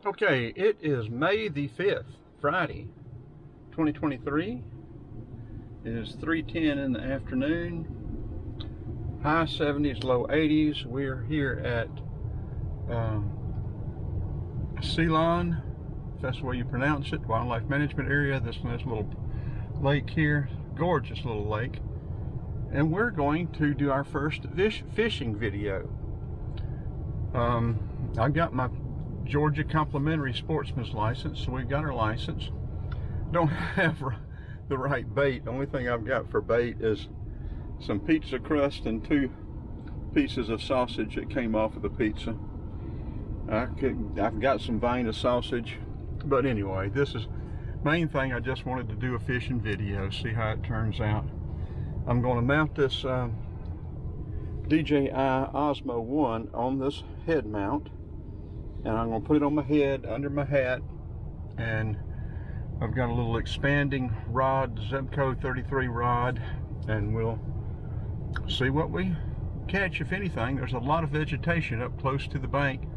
Okay, it is May the 5th, Friday, 2023. It is 3:10 in the afternoon. High 70s, low 80s. We're here at Ceylon, if that's the way you pronounce it, Wildlife Management Area. This nice little lake here, gorgeous little lake. And we're going to do our first fishing video. I've got my Georgia complimentary sportsman's license, so we've got our license. Don't have the right bait. The only thing I've got for bait is some pizza crust and 2 pieces of sausage that came off of the pizza. I've got some vine of sausage, but anyway, this is main thing. I just wanted to do a fishing video, see how it turns out. I'm going to mount this DJI Osmo 1 on this head mount, and I'm going to put it on my head under my hat, and I've got a little expanding rod, Zebco 33 rod, and we'll see what we catch, if anything. There's a lot of vegetation up close to the bank.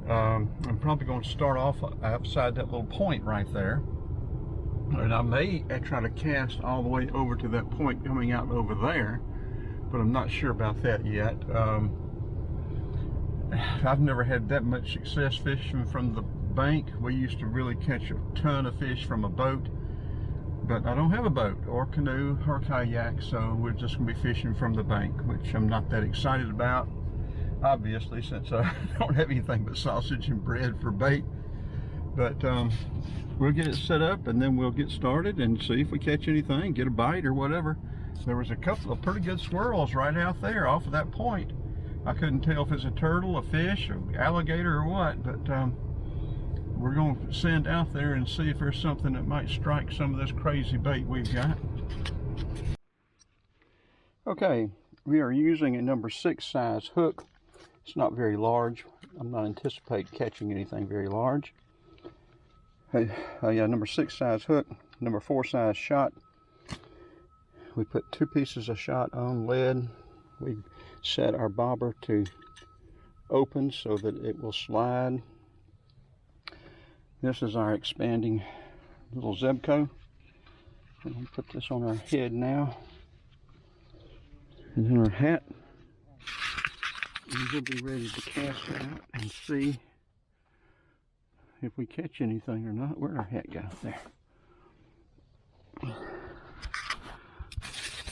I'm probably going to start off outside that little point right there, and I may try to cast all the way over to that point coming out over there, but I'm not sure about that yet. I've never had that much success fishing from the bank. We used to really catch a ton of fish from a boat, but I don't have a boat or canoe or kayak, so we're just going to be fishing from the bank, which I'm not that excited about, obviously, since I don't have anything but sausage and bread for bait. But we'll get it set up, and then we'll get started and see if we catch anything, get a bite or whatever. There was a couple of pretty good swirls right out there off of that point. I couldn't tell if it's a turtle, a fish, an alligator, or what, but we're going to send out there and see if there's something that might strike some of this crazy bait we've got. Okay, we are using a number 6 size hook. It's not very large. I'm not anticipating catching anything very large. Yeah, number 6 size hook, number 4 size shot. We put 2 pieces of shot on lead. We set our bobber to open so that it will slide. This is our expanding little Zebco. We're going to put this on our head now, and then our hat. And we'll be ready to cast it out and see if we catch anything or not. Where'd our hat go? There.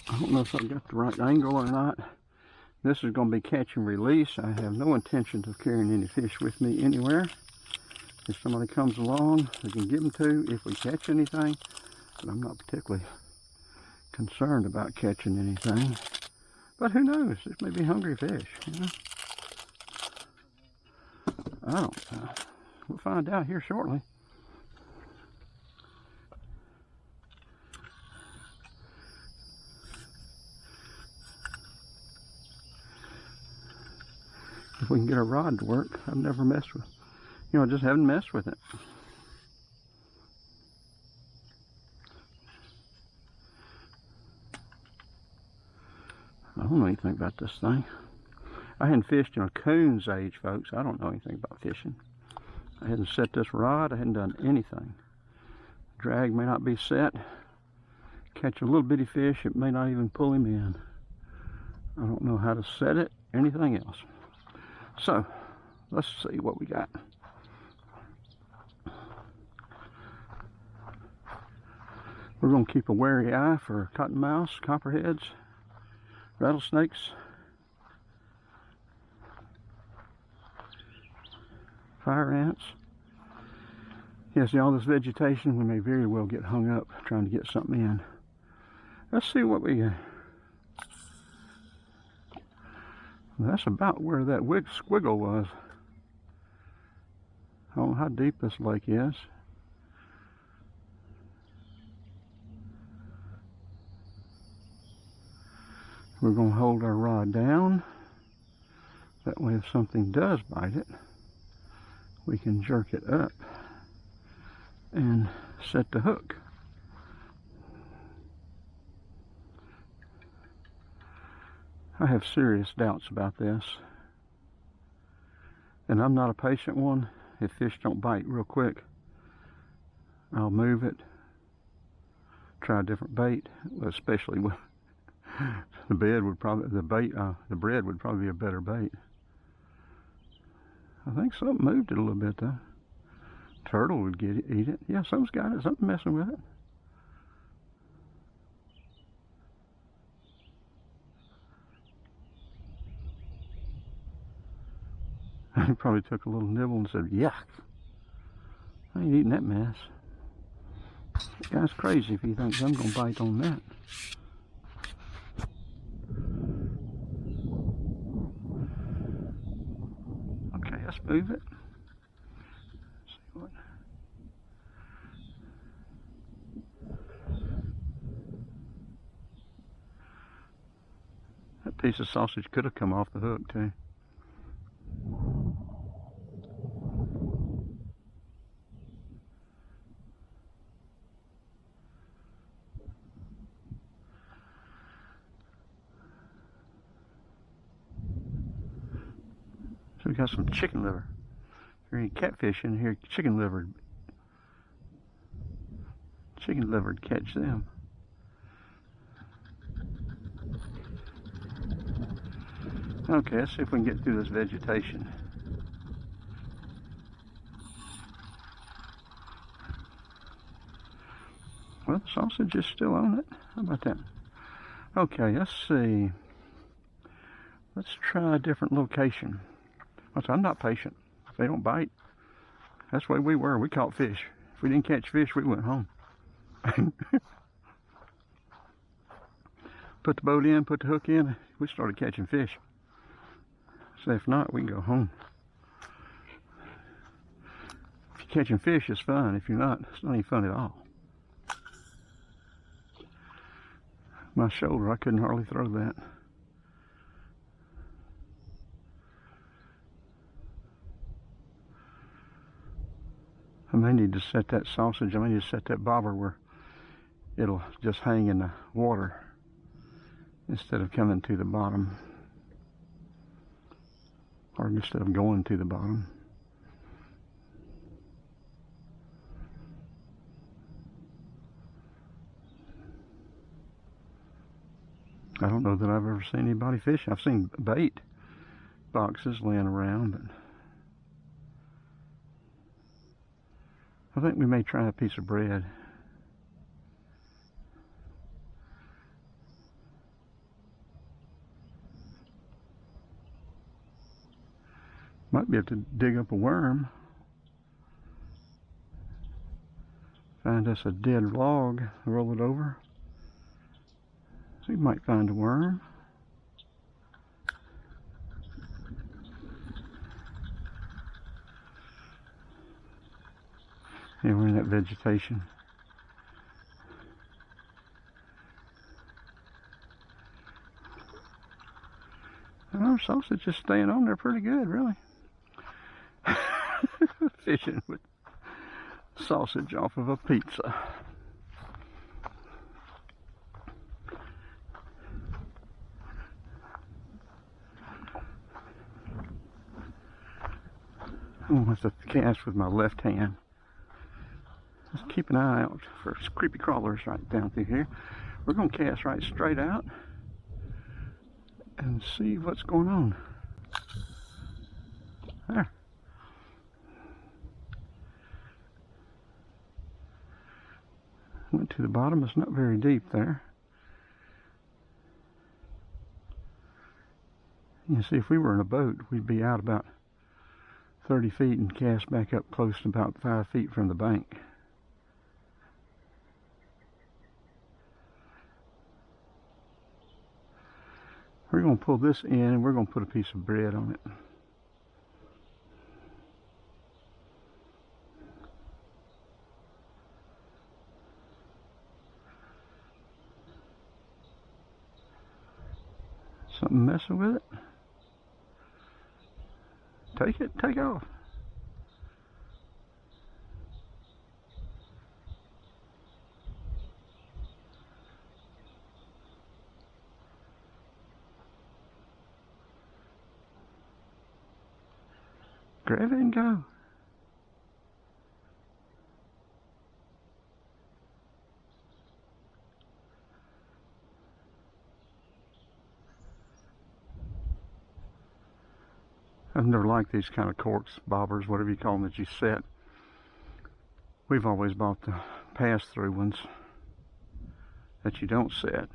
I don't know if I've got the right angle or not. This is going to be catch and release. I have no intention of carrying any fish with me anywhere. If somebody comes along, we can give them to if we catch anything. But I'm not particularly concerned about catching anything. But who knows? This may be hungry fish, you know? I don't know. We'll find out here shortly. If we can get a rod to work. I've never messed with, I just haven't messed with it. I don't know anything about this thing. I hadn't fished in a coon's age, folks. I don't know anything about fishing. I hadn't set this rod. I hadn't done anything. Drag may not be set. Catch a little bitty fish, it may not even pull him in. I don't know how to set it, anything else. So, let's see what we got. We're going to keep a wary eye for cottonmouths, copperheads, rattlesnakes, fire ants. Yeah, see all this vegetation, we may very well get hung up trying to get something in. Let's see what we got. That's about where that squiggle was. I don't know how deep this lake is. We're going to hold our rod down. That way if something does bite it, we can jerk it up and set the hook. I have serious doubts about this, and I'm not a patient one. if fish don't bite real quick, I'll move it, try a different bait, especially with the bread would probably be a better bait. I think something moved it a little bit though. Turtle would eat it. Yeah, something's got it. Something messing with it. He probably took a little nibble and said, "Yuck! I ain't eating that mess." This guy's crazy if he thinks I'm gonna bite on that. Okay, let's move it. Let's see what. That piece of sausage could have come off the hook too. So we got some chicken liver. If there ain't catfish in here, chicken liver would catch them. Okay, let's see if we can get through this vegetation. Well, the sausage is still on it. How about that? Okay, let's see. Let's try a different location. I'm not patient. If they don't bite, that's the way we were. We caught fish. If we didn't catch fish, we went home. Put the boat in, put the hook in, we started catching fish. So if not, we can go home. If you're catching fish, it's fun. If you're not, it's not even fun at all. My shoulder, I couldn't hardly throw that. I may need to set that sausage, I may need to set that bobber where it'll just hang in the water instead of coming to the bottom, or instead of going to the bottom. I don't know that I've ever seen anybody fish. I've seen bait boxes laying around, but I think we may try a piece of bread. Might be able to dig up a worm. Find us a dead log, roll it over. So you might find a worm. Yeah, we're in that vegetation. And our sausage is staying on there pretty good, really. Fishing with sausage off of a pizza. I'm going to have to cast with my left hand. Just keep an eye out for creepy crawlers right down through here. We're going to cast right straight out and see what's going on. There. Went to the bottom. It's not very deep there. You see, if we were in a boat, we'd be out about 30 feet and cast back up close to about 5 feet from the bank. We're going to pull this in and we're going to put a piece of bread on it. Something messing with it? Take it, take off. Grab it and go. I've never liked these kind of corks, bobbers, whatever you call them, that you set. We've always bought the pass-through ones that you don't set.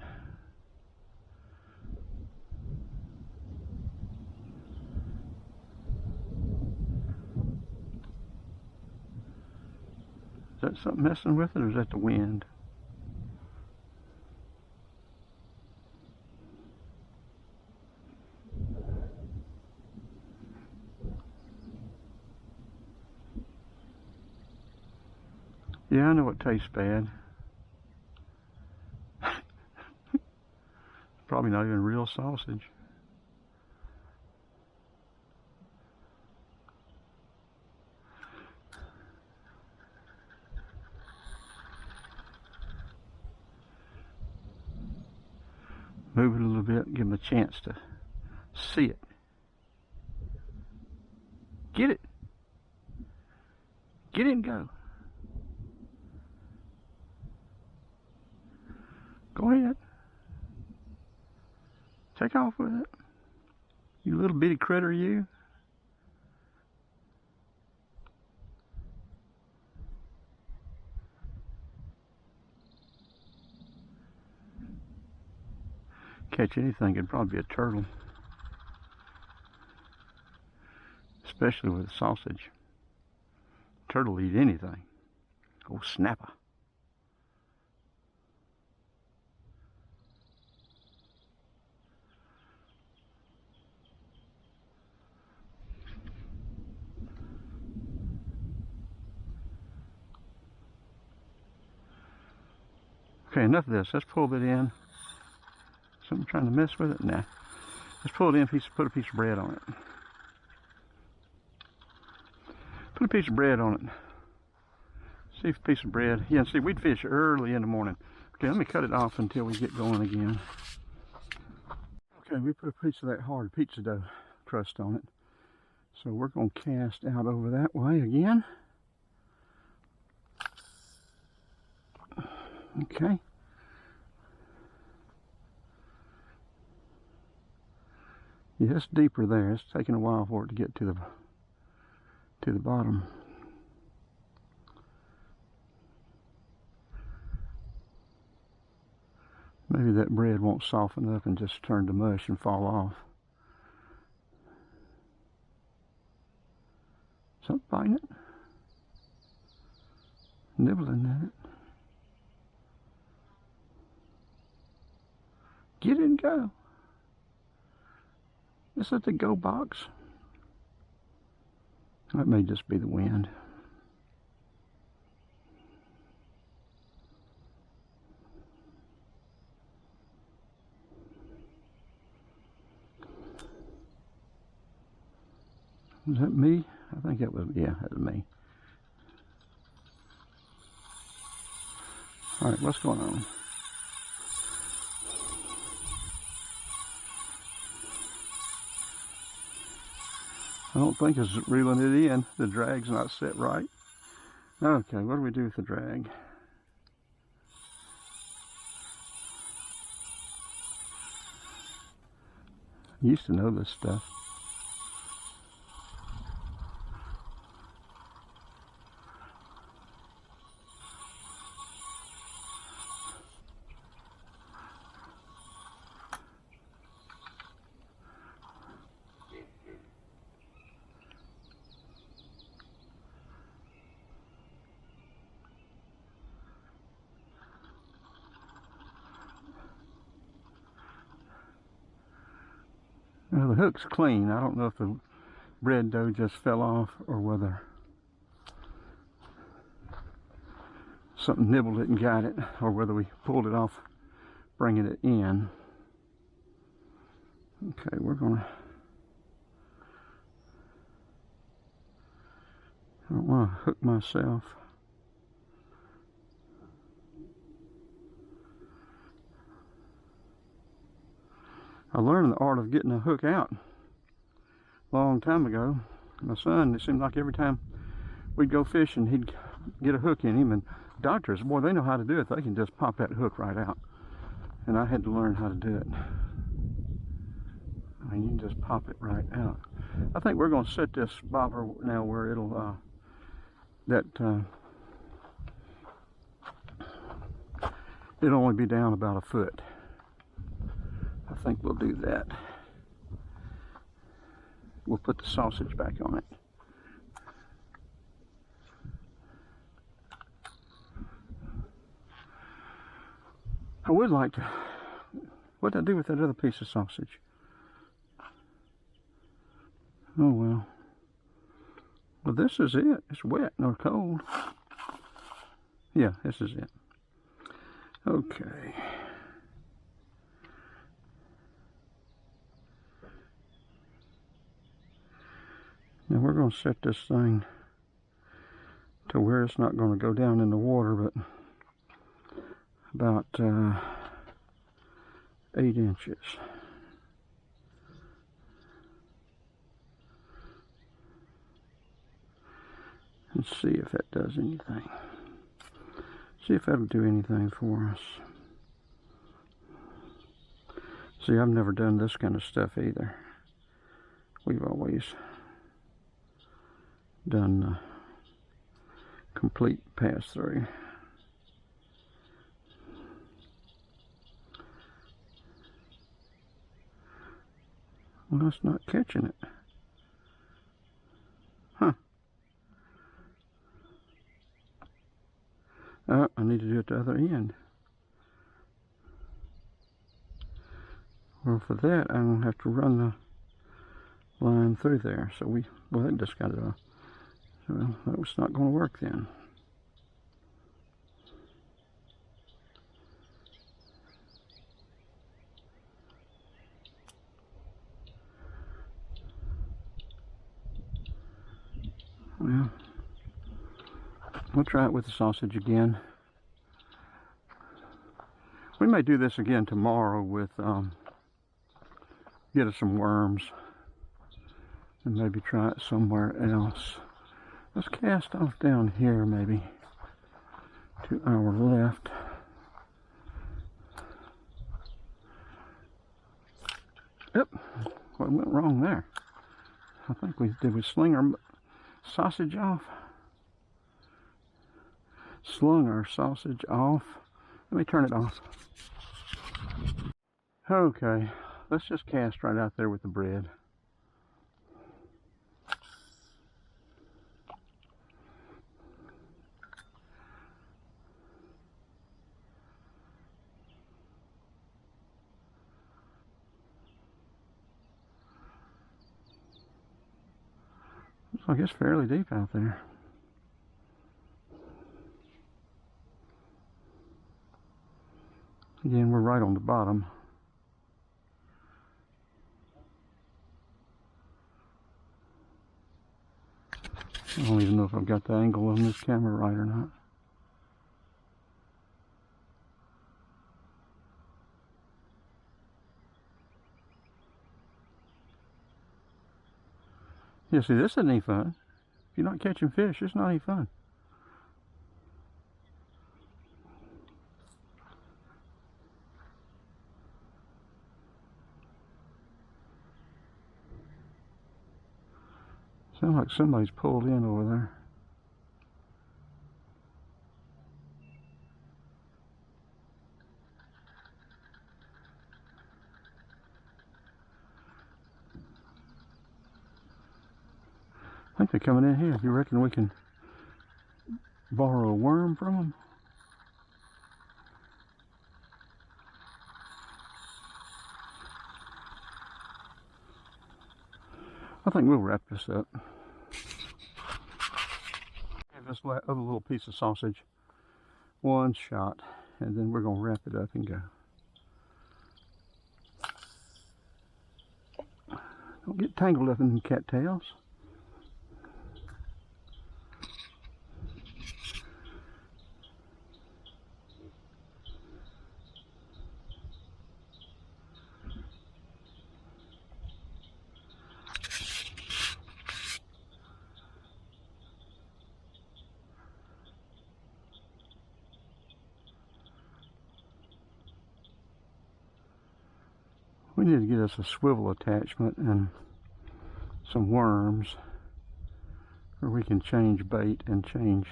Is that something messing with it, or is that the wind? Yeah, I know it tastes bad. Probably not even real sausage. Move it a little bit, give them a chance to see it. Get it. Get it and go. Go ahead. Take off with it. You little bitty critter, you. Catch anything, it'd probably be a turtle. Especially with sausage. Turtle will eat anything. Oh, snapper. Okay, enough of this. Let's pull it in. Something trying to mess with it? Nah. Let's pull it in, put a piece of bread on it. Put a piece of bread on it. See if a piece of bread. Yeah, see, we'd fish early in the morning. Okay, let me cut it off until we get going again. Okay, we put a piece of that hard pizza dough crust on it. So we're going to cast out over that way again. Okay. Yeah, it's deeper there. It's taking a while for it to get to the bottom. Maybe that bread won't soften up and just turn to mush and fall off. Something biting it? Nibbling at it. Get it and go. Is that the go box? That may just be the wind. Was that me? I think that was, yeah, that was me. All right, what's going on? I don't think it's reeling it in. The drag's not set right. Okay, what do we do with the drag? I used to know this stuff. Well, the hook's clean. I don't know if the bread dough just fell off or whether something nibbled it and got it, or whether we pulled it off bringing it in. Okay, we're gonna, I don't want to hook myself. I learned the art of getting a hook out a long time ago. My son, it seemed like every time we'd go fishing, he'd get a hook in him, and doctors, boy, they know how to do it. They can just pop that hook right out. And I had to learn how to do it. I mean, you can just pop it right out. I think we're going to set this bobber now where it'll, it'll only be down about a foot. I think we'll do that. We'll put the sausage back on it. I would like to, what did I do with that other piece of sausage? Oh well. Well, this is it. It's wet nor cold. Yeah, this is it. Okay. Now we're going to set this thing to where it's not going to go down in the water, but about 8 inches. Let's see if that does anything. See if that'll do anything for us. See, I've never done this kind of stuff either. We've always done complete pass-through. Well, it's not catching it. Huh. I need to do it the other end. Well, for that, I'm going to have to run the line through there. So well, that just got it off. Well, that was not going to work then. Well, we'll try it with the sausage again. We may do this again tomorrow with, get us some worms and maybe try it somewhere else. Let's cast off down here maybe to our left. Yep, what went wrong there? I think did we sling our sausage off? Slung our sausage off. Let me turn it off. Okay, let's just cast right out there with the bread. Looks like it's fairly deep out there. Again, we're right on the bottom. I don't even know if I've got the angle on this camera right or not. Yeah, see, this isn't any fun. If you're not catching fish, it's not any fun. Sounds like somebody's pulled in over there. I think they're coming in here. You reckon we can borrow a worm from them? I think we'll wrap this up. Give this other little piece of sausage one shot, and then we're going to wrap it up and go. Don't get tangled up in the cattails. We need to get us a swivel attachment and some worms, or we can change bait and change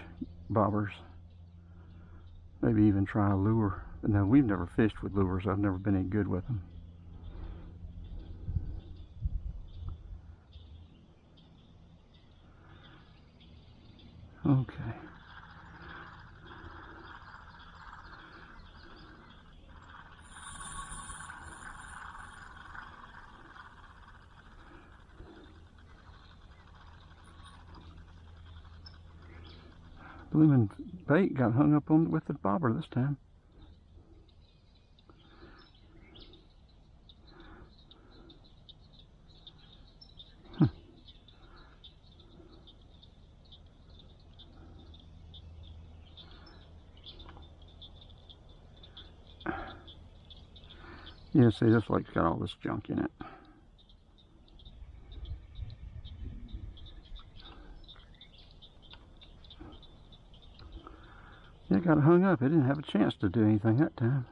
bobbers. Maybe even try a lure. No, we've never fished with lures. I've never been any good with them. Okay. Blooming bait got hung up on with the bobber this time. Yeah, see, this lake's got all this junk in it. It got hung up. It didn't have a chance to do anything that time.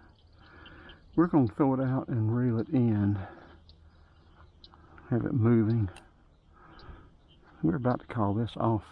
We're going to throw it out and reel it in. Have it moving. We're about to call this off.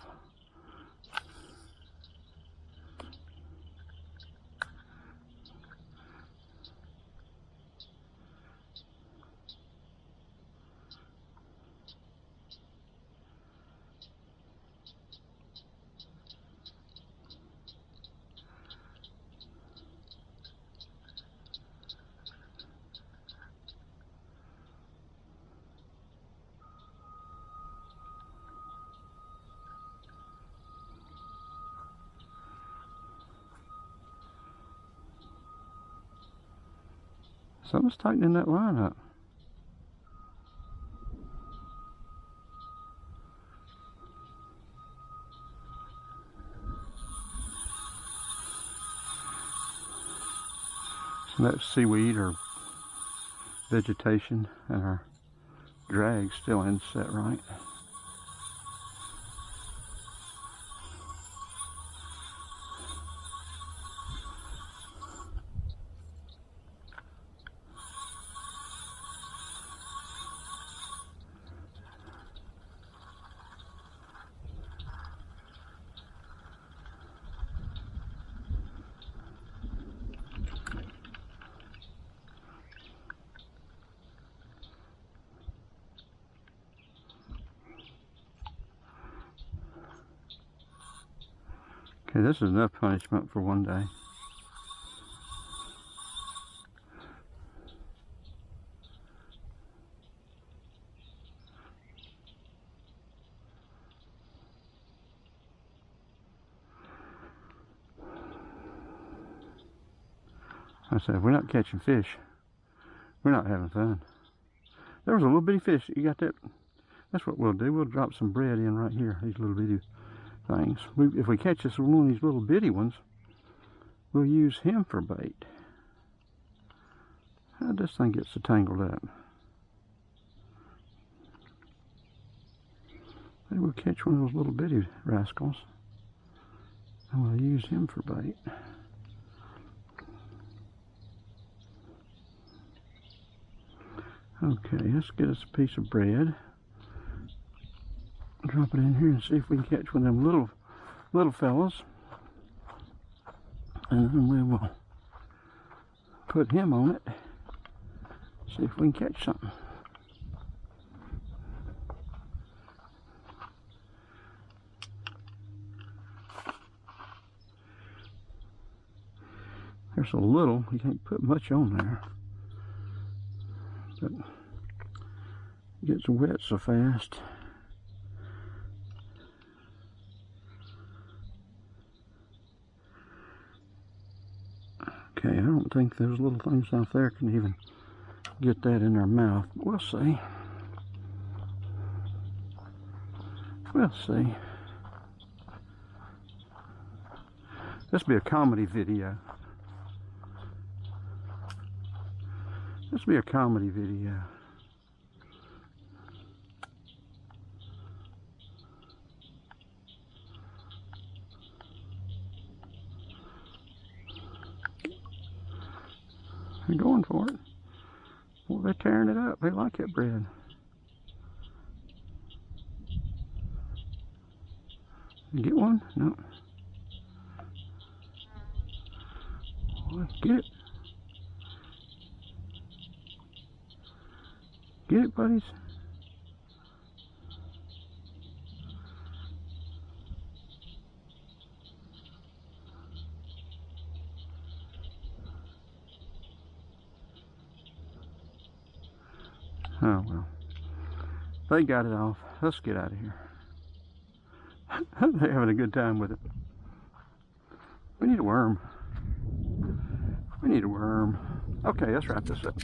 Something's tightening that line up. So that's seaweed or vegetation, and our drag's still in set right. Okay, this is enough punishment for one day. I said, if we're not catching fish, we're not having fun. There was a little bitty fish. You got that? That's what we'll do. We'll drop some bread in right here. These little bitty things. If we catch this one of these little bitty ones, we'll use him for bait. How'd this thing get so tangled up? Maybe we'll catch one of those little bitty rascals, and we'll use him for bait. Okay, let's get us a piece of bread. Drop it in here and see if we can catch one of them little fellas. And then we will put him on it. See if we can catch something. There's a little, you can't put much on there. But it gets wet so fast. Okay, I don't think those little things out there can even get that in their mouth. But we'll see. We'll see. This will be a comedy video. This will be a comedy video. They're going for it. Well, they're tearing it up. They like that bread. Get one? No. Get it. Get it, buddies. Oh well. They got it off. Let's get out of here. They're having a good time with it. We need a worm. We need a worm. Okay, let's wrap this up.